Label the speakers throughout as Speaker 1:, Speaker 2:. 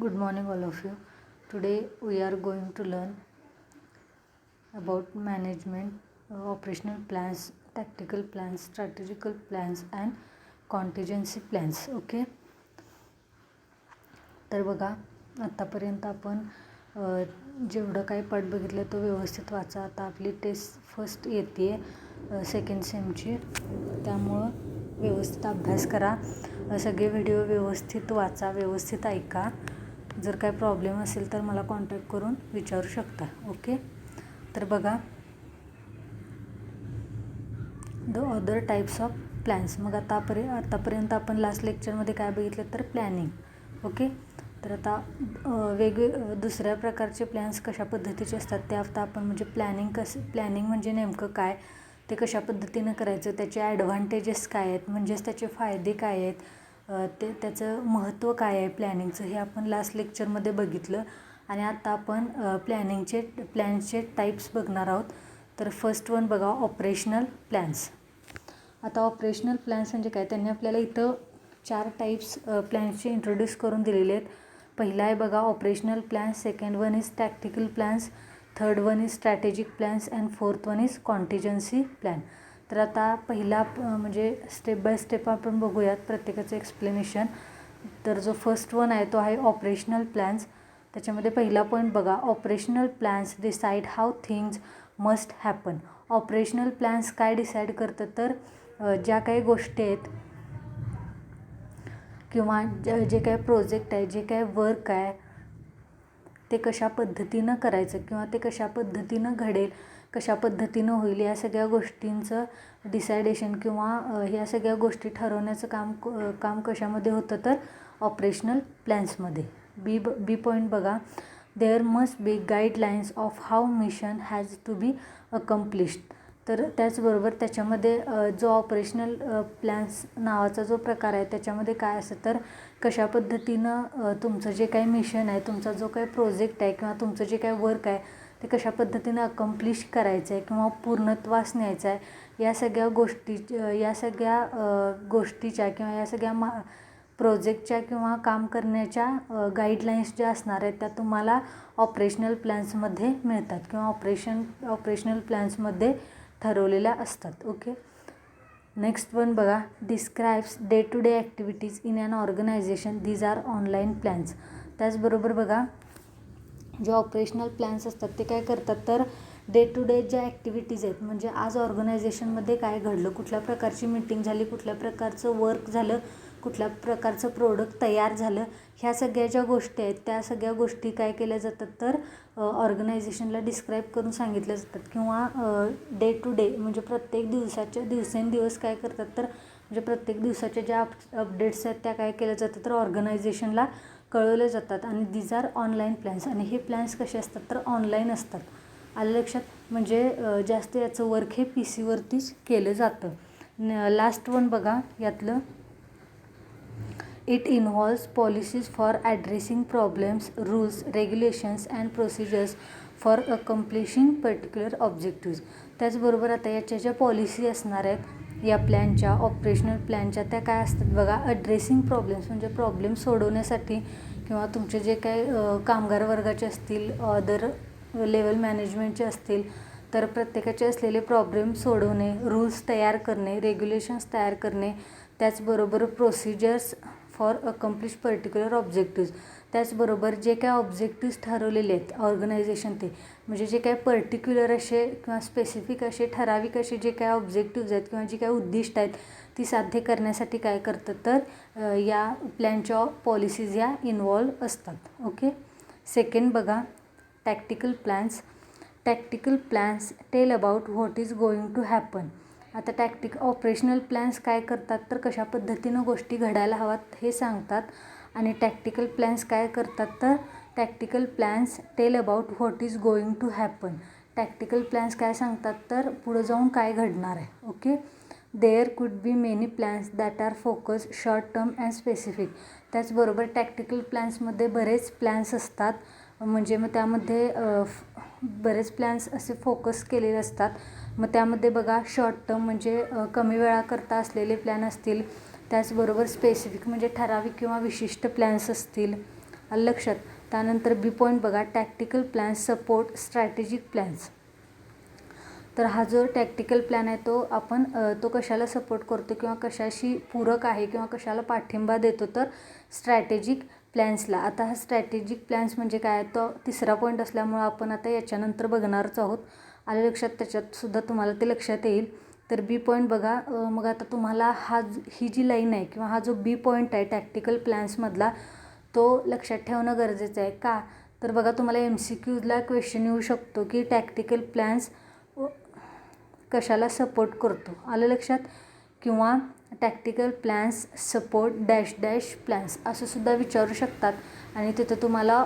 Speaker 1: Good morning, all of you. Today we are going to learn about management, operational plans, tactical plans, strategical plans and contingency plans. Okay. तर बघा, आत्तापर्यंत आपण जेवढं काही पाठ बघितलं तो व्यवस्थित वाचा. आता आपली टेस्ट फर्स्ट येते सेकंड सेमची, त्यामुळं व्यवस्थित अभ्यास करा. सगळे व्हिडिओ व्यवस्थित वाचा, व्यवस्थित ऐका. जर काय प्रॉब्लेम असेल तर मला कॉन्टॅक्ट करून विचारू शकता. ओके. तर बघा, the other types of plans. मग आतापर्यंत आपण लास्ट लेक्चरमध्ये काय बघितलं तर प्लॅनिंग. ओके. तर आता दुसऱ्या प्रकारचे प्लॅन्स कशा पद्धतीचे असतात ते आता आपण म्हणजे प्लॅनिंग म्हणजे नेमकं काय, ते कशा पद्धतीनं करायचं, त्याचे ॲडव्हान्टेजेस काय आहेत, म्हणजेच त्याचे फायदे काय आहेत, त्याचं महत्त्व काय आहे प्लॅनिंगचं, हे आपण लास्ट लेक्चरमध्ये बघितलं. आणि आता आपण प्लॅन्सचे टाईप्स बघणार आहोत. तर फर्स्ट वन बघा, ऑपरेशनल प्लॅन्स. आता ऑपरेशनल प्लॅन्स म्हणजे काय, त्यांनी आपल्याला इथं 4 टाईप्स प्लॅन्सचे इंट्रोड्यूस करून दिलेले आहेत. पहिला आहे बघा operational plans, second one is tactical plans, third one is strategic plans and fourth one is contingency plan. तर आता पहिला म्हणजे स्टेप बाय स्टेप आपण बघूयात प्रत्येकाचं एक्सप्लेनेशन. तर जो फर्स्ट वन आहे तो आहे ऑपरेशनल प्लॅन्स. त्याच्यामध्ये पहिला पॉईंट बघा, operational plans decide how things must happen. Operational plans काय डिसाईड करतं तर ज्या काही गोष्टी आहेत किंवा जे काही प्रोजेक्ट आहे, जे काही वर्क आहे ते कशा पद्धतीनं करायचं किंवा ते कशा पद्धतीनं घडेल, कशा पद्धतीनं होईल, या सगळ्या गोष्टींचं डिसायडेशन किंवा ह्या सगळ्या गोष्टी ठरवण्याचं काम कशामध्ये होतं तर ऑपरेशनल प्लॅन्समध्ये. बी पॉईंट बघा, there must be guidelines of how mission has to be accomplished. तर त्याचबरोबर त्याच्यामध्ये जो ऑपरेशनल प्लॅन्स नावाचा जो प्रकार आहे त्याच्यामध्ये काय असतं तर कशा पद्धतीनं तुमचं जे काही मिशन आहे, तुमचा जो काही प्रोजेक्ट आहे किंवा तुमचं जे काही वर्क आहे ते कशा पद्धतीनं अकम्प्लिश करायचं आहे किंवा पूर्णत्वास न्यायचं आहे, या सगळ्या गोष्टीच्या किंवा या सगळ्या प्रोजेक्टच्या किंवा काम करण्याच्या गाईडलाईन्स ज्या असणार आहेत त्या तुम्हाला ऑपरेशनल प्लॅन्समध्ये मिळतात किंवा ऑपरेशनल प्लॅन्समध्ये ठरवलेल्या असतात. ओके. नेक्स्ट वन बघा, describes day to day activities in an organisation. These are online plans. त्याचबरोबर बघा, जे ऑपरेशनल प्लॅन्स असतात ते काय करतात तर डे टू डे ज्या ॲक्टिव्हिटीज आहेत, म्हणजे आज ऑर्गनायझेशनमध्ये काय घडलं, कुठल्या प्रकारची मीटिंग झाली, कुठल्या प्रकारचं वर्क झालं, कुठल्या प्रकारचं प्रोडक्ट तयार झालं, ह्या सगळ्या ज्या गोष्टी आहेत त्या सगळ्या गोष्टी काय केल्या जातात तर ऑर्गनायझेशनला डिस्क्राईब करून सांगितल्या जातात. किंवा डे टू डे म्हणजे प्रत्येक दिवसेंदिवस काय करतात तर म्हणजे प्रत्येक दिवसाच्या ज्या अपडेट्स आहेत त्या काय केल्या जातात तर ऑर्गनायझेशनला कळवले जातात. आणि दीज आर ऑनलाईन प्लॅन्स. आणि हे प्लॅन्स कसे असतात तर ऑनलाईन असतात. आलं लक्षात. म्हणजे जास्त याचं वर्क हे PC वरतीच केलं जातं. लास्ट वन बघा यातलं, it involves policies for addressing problems, rules, regulations and procedures for accomplishing particular objectives. त्याचबरोबर आता याच्या ज्या पॉलिसी असणार आहेत या प्लॅनच्या, ऑपरेशनल प्लॅनच्या, त्या काय असतात बघा, ॲड्रेसिंग प्रॉब्लेम्स म्हणजे प्रॉब्लेम सोडवण्यासाठी किंवा तुमचे जे काही कामगार वर्गाचे असतील, अदर लेवल मॅनेजमेंटचे असतील तर प्रत्येकाचे असलेले प्रॉब्लेम सोडवणे, रूल्स तयार करणे, रेग्युलेशन्स तयार करणे, त्याचबरोबर procedures for accomplish particular objectives. त्याचबरोबर जे काय ऑब्जेक्टिव्ज ठरवलेले आहेत ऑर्गनायझेशन, ते म्हणजे जे काय पर्टिक्युलर असे किंवा स्पेसिफिक असे ठराविक असे जे काय ऑब्जेक्टिव्ज आहेत किंवा जी काय उद्दिष्ट आहेत ती साध्य करण्यासाठी काय करतात तर या प्लॅनच्या पॉलिसीज या इन्व्हॉल्व असतात. ओके. सेकंड बघा, tactical plans. Tactical plans tell about what is going to happen. आता ऑपरेशनल प्लॅन्स काय करतात तर कशा पद्धतीनं गोष्टी घडायला हवात हे सांगतात. आणि टॅक्टिकल प्लॅन्स काय करतात तर tactical plans tell about what is going to happen. Tactical plans काय सांगतात तर पुढं जाऊन काय घडणार आहे. Okay. There could be many plans that are focus short term and specific. त्याचबरोबर टॅक्टिकल प्लॅन्समध्ये बरेच प्लॅन्स असतात, म्हणजे मग त्यामध्ये बरेच प्लॅन्स असे फोकस केलेले असतात. मग त्यामध्ये बघा, शॉर्ट टर्म म्हणजे कमी वेळाकरता असलेले प्लॅन असतील, त्याचबरोबर स्पेसिफिक म्हणजे ठराविक किंवा विशिष्ट प्लॅन्स असतील, आलं लक्षात. त्यानंतर बी पॉईंट बघा, tactical plans support strategic plans. तर हा जो टॅक्टिकल प्लॅन आहे तो आपण तो कशाला सपोर्ट करतो किंवा कशाशी पूरक आहे किंवा कशाला पाठिंबा देतो, तर स्ट्रॅटेजिक प्लॅन्सला. आता हा स्ट्रॅटेजिक प्लॅन्स म्हणजे काय, तो तिसरा पॉईंट असल्यामुळं आपण आता याच्यानंतर बघणारच आहोत. आलं लक्षात, त्याच्यातसुद्धा तुम्हाला ते लक्षात येईल. तर बी पॉईंट बघा, मग आता तुम्हाला ही जी लाईन आहे किंवा हा जो बी पॉईंट आहे टॅक्टिकल प्लॅन्समधला, तो लक्षात ठेवणं गरजेचं आहे. का, तर बघा तुम्हाला MCQला क्वेश्चन येऊ शकतो की टॅक्टिकल प्लॅन्स कशाला सपोर्ट करतो, आलं लक्षात, किंवा tactical plans support dash dash plans असं सुद्धा विचारू शकतात. आणि तिथं तुम्हाला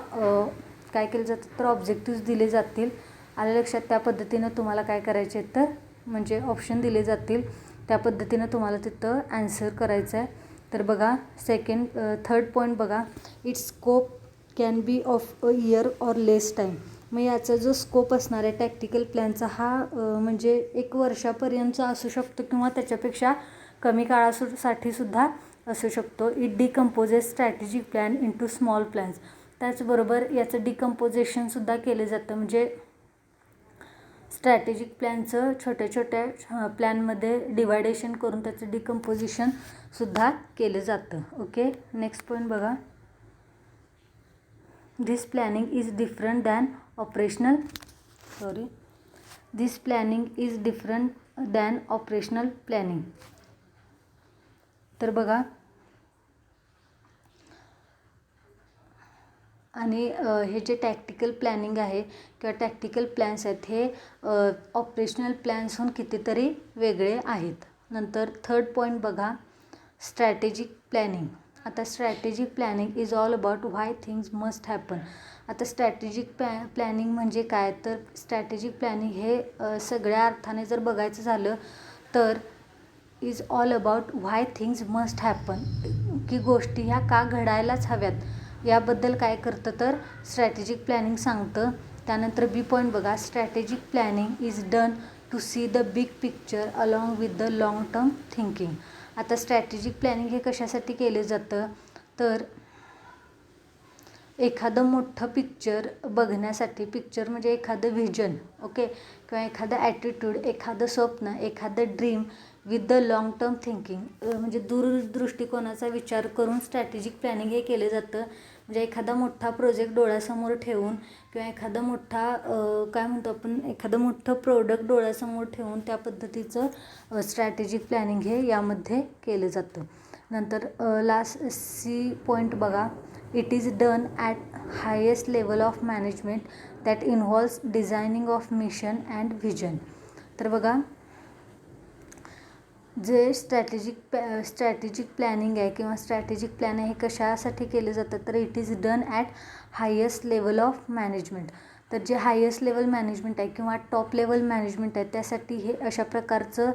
Speaker 1: काय केलं जातं, तर ऑब्जेक्टिव्स दिले जातील. आलं लक्षात. त्या पद्धतीनं तुम्हाला काय करायचे तर म्हणजे ऑप्शन दिले जातील, त्या पद्धतीनं तुम्हाला तिथं ॲन्सर करायचं आहे. तर बघा थर्ड पॉईंट बघा, it's scope can be of a year or less time. मग याचा जो स्कोप असणार आहे टॅक्टिकल प्लॅनचा हा म्हणजे 1 वर्षापर्यंतचा असू शकतो किंवा त्याच्यापेक्षा कमी काळासाठी सुद्धा असू शकतो. It decomposes strategic plan into small plans. त्याचबरोबर याचं डिकम्पोजेशनसुद्धा केलं जातं, म्हणजे स्ट्रॅटेजिक प्लॅनचं छोट्या छोट्या प्लॅनमध्ये डिवायडेशन करून त्याचं डिकम्पोजिशनसुद्धा केलं जातं. ओके, नेक्स्ट पॉईंट बघा, This planning is different than operational planning. तर बघा, आणि हे जे टॅक्टिकल प्लॅनिंग आहे किंवा टॅक्टिकल प्लॅन्स आहेत हे ऑपरेशनल प्लॅन्सहून कितीतरी वेगळे आहेत. नंतर थर्ड पॉईंट बघा, स्ट्रॅटेजिक प्लॅनिंग. आता strategic planning is all about why things must happen. आता स्ट्रॅटेजिक प्लॅनिंग म्हणजे काय, तर स्ट्रॅटेजिक प्लॅनिंग हे सगळ्या अर्थाने जर बघायचं झालं तर is all about why things must happen, की गोष्टी ह्या का घडायलाच हव्यात याबद्दल काय करतं तर स्ट्रॅटेजिक प्लॅनिंग सांगतं. त्यानंतर बी पॉईंट बघा, strategic planning is done to see the big picture along with the long term thinking. आता स्ट्रॅटेजिक प्लॅनिंग हे कशासाठी केले जातं, तर एखादं मोठं पिक्चर बघण्यासाठी. पिक्चर म्हणजे एखादं व्हिजन, ओके, किंवा एखादं ॲटिट्यूड, एखादं स्वप्न, एखादं dream with the long term thinking, म्हणजे दूरदृष्टिकोनाचा विचार करून स्ट्रॅटेजिक प्लॅनिंग हे केलं जातं. म्हणजे एखादा मोठा प्रोजेक्ट डोळ्यासमोर ठेवून किंवा एखादा मोठा काय म्हणतो आपण, एखादं मोठं प्रोडक्ट डोळ्यासमोर ठेवून त्या पद्धतीचं स्ट्रॅटेजिक प्लॅनिंग हे यामध्ये केलं जातं. नंतर लास्ट सी पॉईंट बघा, it is done at highest level of management that involves designing of mission and vision. तर बघा, जे स्ट्रॅटेजिक प्लॅनिंग आहे किंवा स्ट्रॅटेजिक प्लॅन आहे हे कशासाठी केले जातं, तर it is done at highest level of management. तर जे हायेस्ट लेवल मॅनेजमेंट आहे किंवा टॉप लेवल मॅनेजमेंट आहे त्यासाठी हे अशा प्रकारचं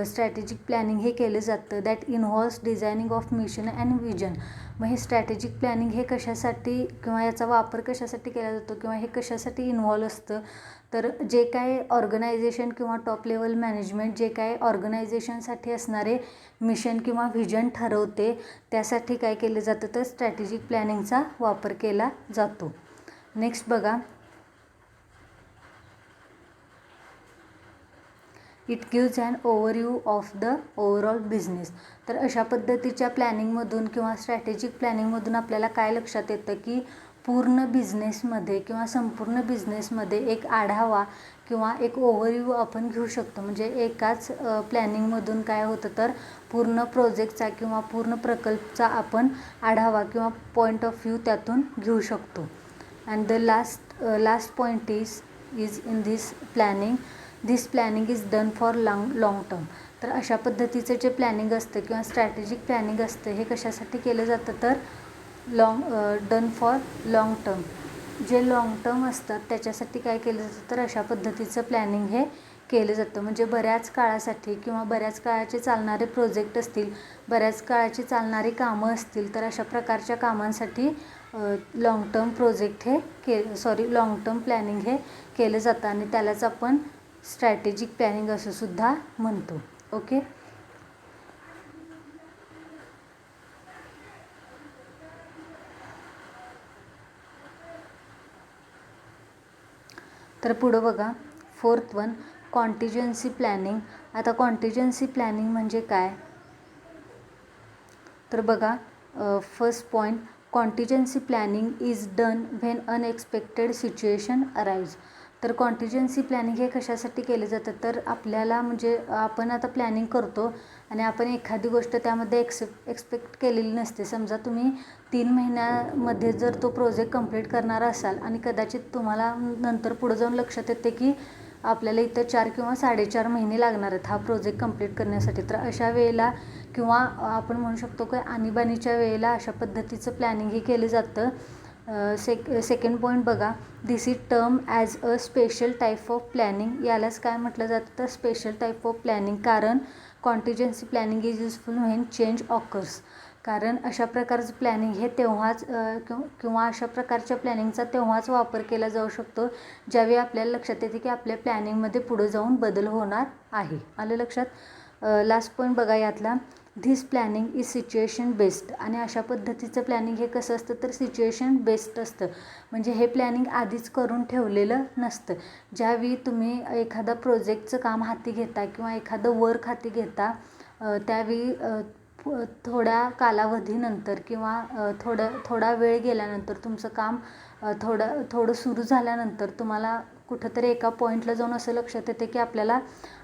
Speaker 1: स्ट्रॅटेजिक प्लॅनिंग हे केलं जातं. That involves designing of mission and vision. मग हे स्ट्रॅटेजिक प्लॅनिंग हे कशासाठी किंवा याचा वापर कशासाठी केला जातो किंवा हे कशासाठी इन्व्हॉल्व असतं, तर जे काय ऑर्गनायझेशन किंवा टॉप लेवल मॅनेजमेंट जे काय ऑर्गनायझेशनसाठी असणारे मिशन किंवा व्हिजन ठरवते त्यासाठी काय केलं जातं, तर स्ट्रॅटेजिक प्लॅनिंगचा वापर केला जातो. नेक्स्ट बघा, it gives an overview of the overall business. तर अशा पद्धतीच्या प्लॅनिंगमधून किंवा स्ट्रॅटेजिक प्लॅनिंगमधून आपल्याला काय लक्षात येतं की पूर्ण बिझनेसमध्ये किंवा संपूर्ण बिझनेसमध्ये एक आढावा किंवा एक ओव्हरव्ह्यू आपण घेऊ शकतो. म्हणजे एकाच प्लॅनिंगमधून काय होतं तर पूर्ण प्रोजेक्टचा किंवा पूर्ण प्रकल्पचा आपण आढावा किंवा पॉईंट ऑफ व्ह्यू त्यातून घेऊ शकतो. And the last point is in this planning, this planning is done for long term. तर अशा पद्धतीचं जे प्लॅनिंग असतं किंवा स्ट्रॅटेजिक प्लॅनिंग असतं हे कशासाठी केलं जातं तर डन फॉर लाँग टर्म. जे लाँग टर्म असतात त्याच्यासाठी काय केलं जातं तर अशा पद्धतीचं प्लॅनिंग हे केलं जातं. म्हणजे बऱ्याच काळासाठी किंवा बऱ्याच काळाचे चालणारे प्रोजेक्ट असतील, बऱ्याच काळाची चालणारी कामं असतील, तर अशा प्रकारच्या कामांसाठी लाँग टर्म प्रोजेक्ट हे लाँग टर्म प्लॅनिंग हे केलं जातं आणि त्यालाच आपण स्ट्रॅटेजिक प्लॅनिंग असं सुद्धा म्हणतो. ओके, तर पुढं बघा 4th वन कॉन्टिजन्सी प्लॅनिंग. आता कॉन्टिजन्सी प्लॅनिंग म्हणजे काय तर बघा first point contingency planning is done when unexpected situation arrives. तर कॉन्टिजन्सी प्लॅनिंग हे कशासाठी केले जातं तर आपल्याला म्हणजे आपण आता प्लॅनिंग करतो आणि आपण एखादी गोष्ट त्यामध्ये एक्सपेक्ट केलेली नसते. समजा तुम्ही 3 महिन्यामध्ये जर तो प्रोजेक्ट कंप्लीट करणार असाल आणि कदाचित तुम्हाला नंतर पुढं जाऊन लक्षात येते की आपल्याला इथं 4 किंवा 4.5 महिने लागणार आहेत हा प्रोजेक्ट कंप्लीट करण्यासाठी. तर अशा वेळेला किंवा आपण म्हणू शकतो की आणीबाणीच्या वेळेला अशा पद्धतीचं प्लॅनिंग केलं जातं. सेकंड पॉईंट बघा this is term as a special type of planning. यालाच काय म्हटलं जातं तर स्पेशल टाईप ऑफ प्लॅनिंग. कारण contingency planning is useful when change occurs. कारण अशा प्रकारचं प्लॅनिंग हे तेव्हाच किंवा अशा प्रकारच्या प्लॅनिंगचा तेव्हाच वापर केला जाऊ शकतो ज्यावेळी आपल्याला लक्षात येते की आपल्या प्लॅनिंगमध्ये पुढे जाऊन बदल होणार आहे. आलं लक्षात. लास्ट पॉईंट बघा यातला this planning is situation based. आणि अशा पद्धतीचं प्लॅनिंग हे कसं असतं तर सिच्युएशन बेस्ड असतं. म्हणजे हे प्लॅनिंग आधीच करून ठेवलेलं नसतं. ज्यावेळी तुम्ही एखादा प्रोजेक्टचं काम हाती घेता किंवा एखादं वर्क हाती घेता त्यावेळी थोड्या कालावधीनंतर किंवा थोडा वेळ गेल्यानंतर तुमचं काम थोडं सुरू झाल्यानंतर तुम्हाला कुठंतरी एका पॉईंटला जाऊन असं लक्षात येते की आपल्याला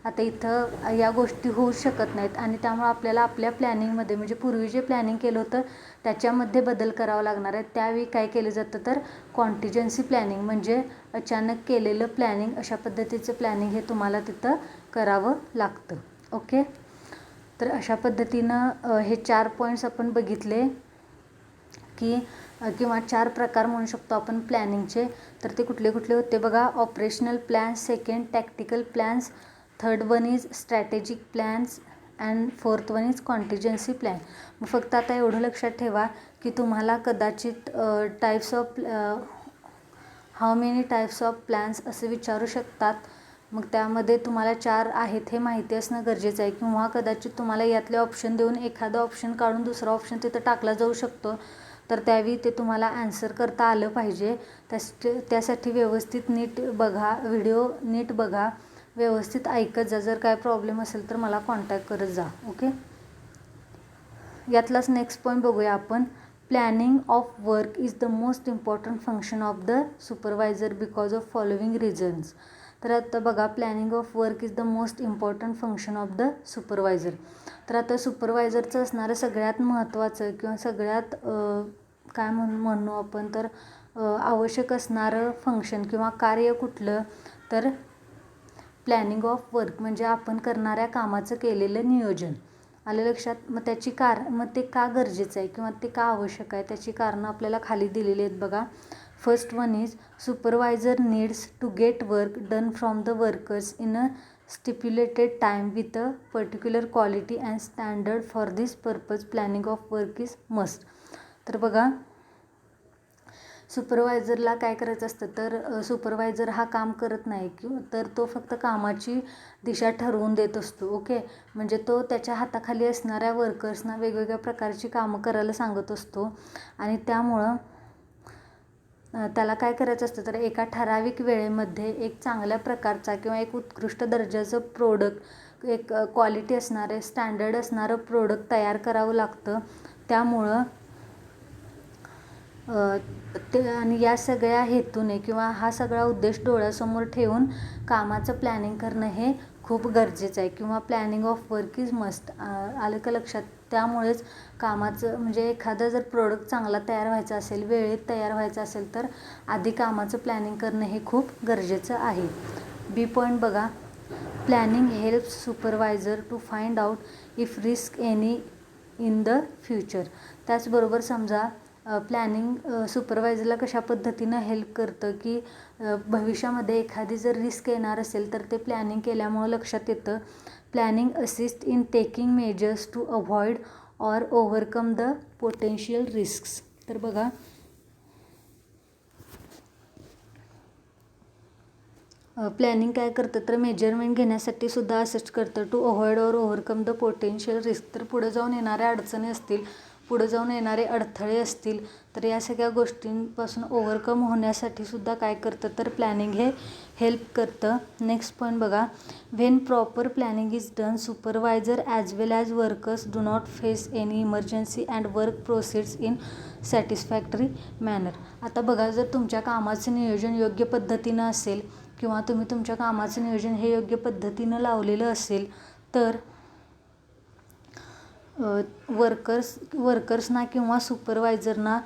Speaker 1: आता इथं या गोष्टी होऊ शकत नाहीत आणि त्यामुळे आपल्याला आपल्या प्लॅनिंगमध्ये म्हणजे पूर्वी जे प्लॅनिंग केलं होतं त्याच्यामध्ये बदल करावा लागणार आहे. त्यावेळी काय केलं जातं तर कॉन्टिजन्सी प्लॅनिंग म्हणजे अचानक केलेलं प्लॅनिंग अशा पद्धतीचं प्लॅनिंग हे तुम्हाला तिथं करावं लागतं. ओके. तर अशा पद्धतीनं हे 4 पॉईंट्स आपण बघितले की किंवा 4 प्रकार म्हणू शकतो आपण प्लॅनिंगचे. तर ते कुठले कुठले होते बघा operational plans, second tactical plans, third one is strategic plans and fourth one is contingency plan. मग फक्त आता एवढं लक्षात ठेवा की तुम्हाला कदाचित types of how many types of plans असे विचारू शकतात. मग त्यामध्ये तुम्हाला 4 आहेत हे माहिती असणं गरजेचं आहे किंवा कदाचित तुम्हाला यातले ऑप्शन देऊन एखादा ऑप्शन काढून दुसरा ऑप्शन तिथं टाकला जाऊ शकतो. तर त्यावेळी ते तुम्हाला ॲन्सर करता आलं पाहिजे. त्यासाठी व्यवस्थित नीट बघा, व्हिडिओ नीट बघा, व्यवस्थित ऐकत जा. जर काय प्रॉब्लेम असेल तर मला कॉन्टॅक्ट करत जा. ओके. यातलाच नेक्स्ट पॉईंट बघूया आपण. Planning of work is the most important function of the supervisor because of following reasons. तर आता बघा planning of work is the most important function of the supervisor. तर आता सुपरवायझरचं असणारं सगळ्यात महत्त्वाचं किंवा सगळ्यात काय म्हणू आपण तर आवश्यक असणारं फंक्शन किंवा कार्य कुठलं तर प्लॅनिंग ऑफ वर्क म्हणजे आपण करणाऱ्या कामाचं केलेलं नियोजन. आलं लक्षात. मग ते का गरजेचं आहे किंवा ते का आवश्यक आहे त्याची कारणं आपल्याला खाली दिलेली आहेत बघा. First one is supervisor needs to get work done from the workers in a stipulated time with a particular quality and standard. For this purpose planning of work is must. तर बघा सुपरवायझरला काय करायचं असतं तर सुपरवायझर हा काम करत नाही किंवा तर तो फक्त कामाची दिशा ठरवून देत असतो. ओके. म्हणजे तो त्याच्या हाताखाली असणाऱ्या वर्कर्सना वेगवेगळ्या प्रकारची कामं करायला सांगत असतो आणि त्यामुळं त्याला काय करायचं असतं तर एका ठराविक वेळेमध्ये एक चांगल्या प्रकारचा किंवा एक उत्कृष्ट दर्जाचं प्रोडक्ट, एक क्वालिटी असणारे स्टँडर्ड असणारं प्रोडक्ट तयार करावं लागतं. त्यामुळं आणि या सगळ्या हेतूने किंवा हा सगळा उद्देश डोळ्यासमोर ठेवून कामाचं प्लॅनिंग करणं हे खूप गरजेचं आहे किंवा planning of work is must. आलं का लक्षात. त्यामुळेच कामाचं म्हणजे एखादा जर प्रोडक्ट चांगला तयार व्हायचा असेल, वेळेत तयार व्हायचा असेल तर आधी कामाचं प्लॅनिंग करणं हे खूप गरजेचं आहे. बी पॉईंट बघा. Planning helps supervisor to find out if risk any in the future. त्याचबरोबर समजा प्लॅनिंग सुपरवायझरला कशा पद्धतीनं हेल्प करतं की भविष्यामध्ये एखादी जर रिस्क येणार असेल तर ते प्लॅनिंग केल्यामुळं लक्षात येतं. Planning assist in taking measures to avoid or overcome the potential risks. तर बघा प्लॅनिंग काय करतं तर मेजरमेंट घेण्यासाठी सुद्धा असिस्ट करतं to avoid or overcome the potential risk. तर पुढे जाऊन येणाऱ्या अडचणी असतील पुढे जाऊन येणारे अडथळे असतील तर या सगळ्या गोष्टींपासून ओव्हरकम होण्यासाठी सुद्धा काय करतं तर प्लॅनिंग हे हेल्प करतं. नेक्स्ट पॉईंट बघा, when proper planning is done supervisor as well as workers do not face any emergency and work proceeds in satisfactory manner. आता बघा, जर तुमच्या कामाचं नियोजन योग्य पद्धतीनं असेल किंवा तुम्ही तुमच्या कामाचं नियोजन हे योग्य पद्धतीनं लावलेलं असेल तर वर्कर्सना किंवा सुपरवायझरना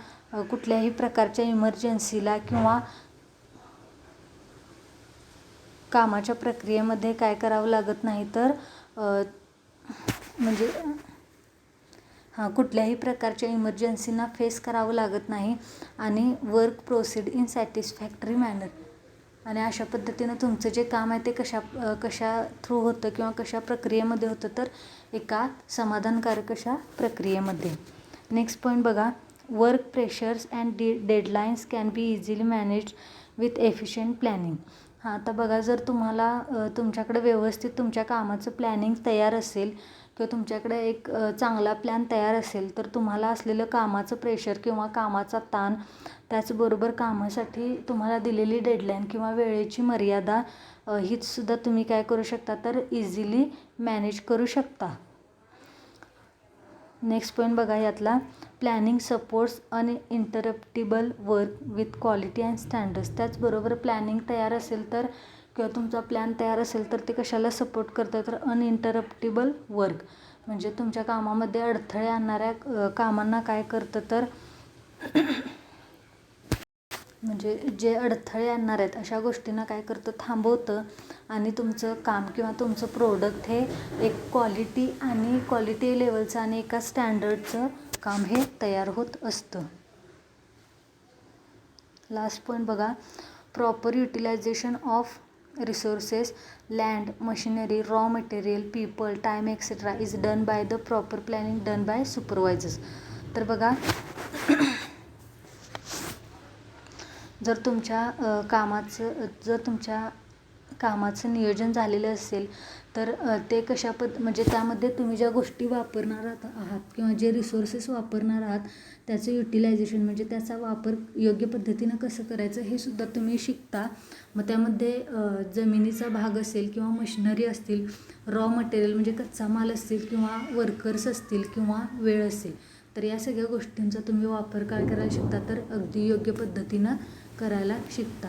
Speaker 1: कुठल्याही प्रकारच्या इमर्जन्सीला किंवा कामाच्या प्रक्रियेमध्ये काय करावं लागत नाही तर म्हणजे कुठल्याही प्रकारच्या इमर्जन्सीना फेस करावं लागत नाही आणि work proceed in satisfactory manner. आणि अशा पद्धतीनं तुमचं जे काम आहे ते कशा थ्रू होतं किंवा कशा प्रक्रियेमध्ये होतं तर एका समाधानकारक अशा प्रक्रियेमध्ये. नेक्स्ट पॉईंट बघा, work pressures and deadlines can be easily managed with efficient planning. आता बघा, जर तुम्हाला तुमच्याकडे व्यवस्थित तुमच्या कामाचं प्लॅनिंग तयार असेल किंवा तुमच्याकडे एक चांगला प्लॅन तयार असेल तर तुम्हाला असलेलं कामाचं प्रेशर किंवा कामाचा ताण, त्याचबरोबर कामासाठी तुम्हाला दिलेली डेडलाईन किंवा वेळेची मर्यादा हीच सुद्धा तुम्ही काय करू शकता तर इझिली मॅनेज करू शकता. नेक्स्ट पॉईंट बघा यातला, planning supports uninterruptible work with quality and standards. त्याचबरोबर प्लॅनिंग तयार असेल तर किंवा तुमचा प्लॅन तयार असेल तर ते कशाला सपोर्ट करतं तर अनइंटरप्टिबल वर्क म्हणजे तुमच्या कामामध्ये अडथळे आणणाऱ्या कामांना काय करतं तर म्हणजे जे अडथळे आणणार आहेत अशा गोष्टींना काय करतं थांबवतं आणि तुमचं काम किंवा तुमचं प्रोडक्ट हे एक क्वालिटी लेवलचं आणि एका स्टँडर्डचं काम हे तयार होत असतं. लास्ट पॉईंट बघा, proper utilisation of resources land machinery raw material people time etcetera is done by the proper planning done by supervisors. तर बघा, जर तुमच्या कामाचं नियोजन झालेलं असेल तर ते म्हणजे त्यामध्ये तुम्ही ज्या गोष्टी वापरणार आहात किंवा जे रिसोर्सेस वापरणार आहात त्याचं युटिलायझेशन म्हणजे त्याचा वापर योग्य पद्धतीनं कसं करायचं हे सुद्धा तुम्ही शिकता. मग त्यामध्ये जमिनीचा भाग असेल किंवा मशिनरी असतील, रॉ मटेरियल म्हणजे कच्चा माल असतील किंवा वर्कर्स असतील किंवा वेळ असेल तर या सगळ्या गोष्टींचा तुम्ही वापर काय करायला शिकता तर अगदी योग्य पद्धतीनं करायला शिकता.